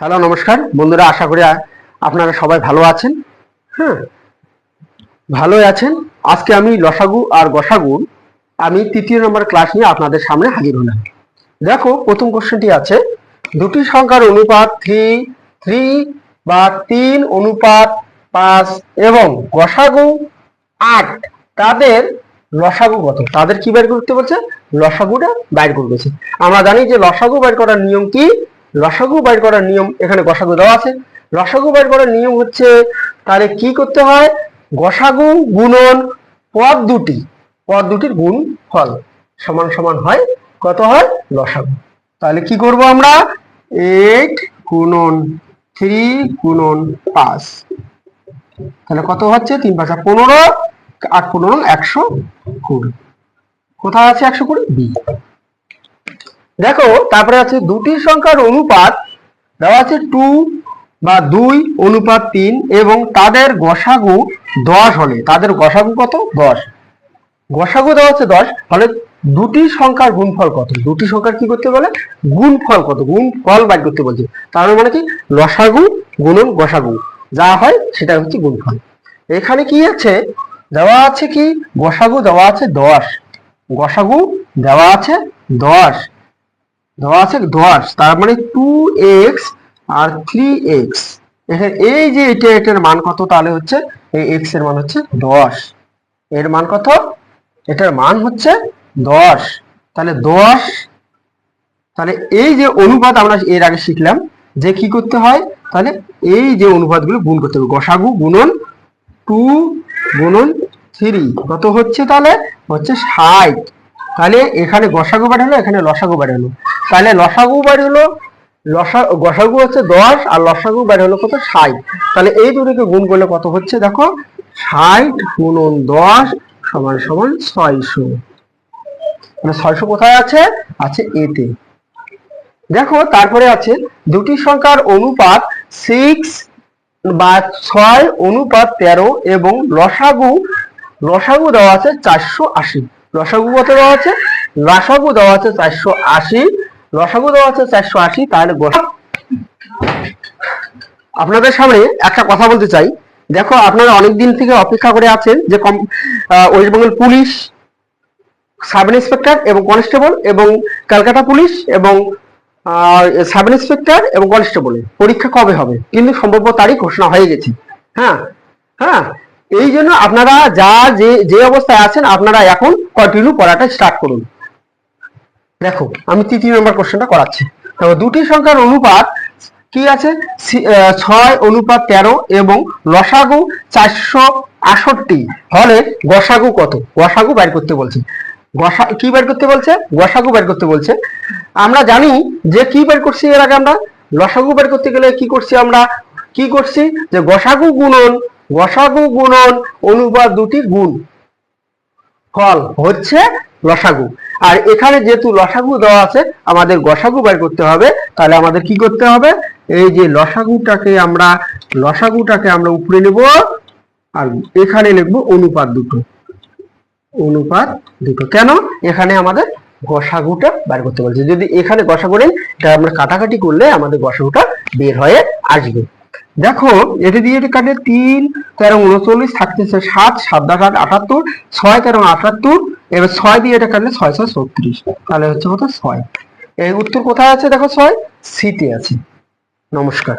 Hello নমস্কার বন্ধুরা, আশা করি আপনারা সবাই ভালো আছেন। হ্যাঁ, ভালোই আছেন। আজকে আমি লসাগু আর গসাগুর আমি ৩য় নম্বর ক্লাস নিয়ে আপনাদের সামনে হাজির হলাম। দেখো, প্রথম কোশ্চেনটি আছে, দুটি সংখ্যার অনুপাত 3 বা 3:5 এবং গসাগু 8, তাদের লসাগু কত? তাদের কি বের করতে বলছে? লসাগুটা বাইর করতেছে। আমরা জানি যে লসাগু বের করার নিয়ম কি। লসাগু বের করার নিয়ম, এখানে গসাগু দেওয়া আছে। লসাগু বের করার নিয়ম হচ্ছে, তাহলে কি করতে হয়? গসাগু গুণন পদ দুটির গুণ ফল সমান সমান হয় কত হয়? লসাগু। তাহলে কি করব আমরা? 8 গুণন 3 গুণন 5, তাহলে কত হচ্ছে? 3 5 15, 8 15 120। কোথায় আছে 120? বি। দেখো, তারপরে আছে দুটি সংখ্যার অনুপাত দেওয়া আছে 2:3 এবং তাদের গসাগু 10 হলে তাদের গসাগু কত? 10। গসাগু দেওয়া আছে 10, তাহলে দুটি সংখ্যার গুণফল কত? দুটি সংখ্যার কি করতে বলে? গুণফল কত? গুণফল বাইর করতে বলছে। তার মানে কি? লসাগু গুণন গসাগু যা হয় সেটা হচ্ছে গুণফল। এখানে কি আছে দেওয়া আছে? কি গসাগু দেওয়া আছে 10, গসাগু দেওয়া আছে 10, তার মানে 2x আর 3x। এখানে এই যে এটার মান কত? তাহলে হচ্ছে এই x এর মান হচ্ছে 10। এর মান কত? এটার মান হচ্ছে 10। তাহলে 10, তাহলে এই যে অনুপাত আমরা এর আগে শিখলাম যে কি করতে হয়, তাহলে এই যে অনুপাতগুলো গুণ করতে হবে। গসাগু গুণন 2 গুণন 3 কত হচ্ছে? তাহলে হচ্ছে 60। তাহলে এখানে গসাগু বের হলো, এখানে লসাগু বের হলো। তাহলে লসাগু বের হলো, গসাগু হচ্ছে 10 আর লসাগু বের হলো কত? 60। তাহলে এই দুটোকে গুণ করলে কত হচ্ছে? দেখো, 60 গুণন 10 সমান সমান 600। মানে 600 কোথায় আছে? আছে এতে। দেখো, তারপরে আছে দুটি সংখ্যার অনুপাত 6:13 এবং লসাগু দেওয়া আছে 480। লসাগু কত দেওয়া আছে? লসাগু দেওয়া আছে 480। লসাগু দেওয়া আছে 480। তাহলে আপনাদের সামনে একটা কথা বলতে চাই। দেখো, আপনারা অনেকদিন থেকে অপেক্ষা করে আছেন যে West Bengal police sub inspector এবং কনস্টেবল এবং কলকাতা পুলিশ এবং সাব ইন্সপেক্টর এবং কনস্টেবলের পরীক্ষা কবে হবে, কিন্তু সম্ভাব্য তারিখ ঘোষণা হয়ে গেছে। হ্যাঁ হ্যাঁ, এই জন্য আপনারা যে অবস্থায় আছেন আপনারা এখন কন্টিনিউ পড়াটা স্টার্ট করুন। দেখো, আমি 3 নম্বর কোশ্চেনটা করাচ্ছি। তো দুটি সংখ্যার অনুপাত কি আছে? 6:13 এবং লসাগু 468 হলে গসাগু কত? গসাগু বের করতে বলছে। কি বের করতে বলছে? গসাগু বের করতে বলছে। আমরা জানি যে কি বের করছি এর আগে। আমরা লসাগু বের করতে গেলে কি করছি? আমরা কি করছি? যে গসাগু গুণন অনুপাত দুটি গুণ ফল হচ্ছে লসাগু। আর এখানে যেহেতু লসাগু দেওয়া আছে, আমাদের গসাগু বের করতে হবে। তাহলে আমাদের কি করতে হবে? এই যে লসাগুটাকে আমরা উপরে নেব আর এখানে লিখবো অনুপাত দুটো। কেন? এখানে আমাদের গসাগুটা বের করতে বলছে। যদি এখানে গসাগু নেই, এটা আমরা কাটাকাটি করলে আমাদের গসাগুটা বের হয়ে আসবে। দেখো, এটি দিয়ে এটি কাটলে 3 13 39 থাকতেছে 7 7 10 78 6 13 78। এবার 6 দিয়ে এটা কাটলে 6 6 36। তাহলে হচ্ছে কত? 6। এই উত্তর কোথায় আছে? দেখো, 6 সিতে আছে। নমস্কার।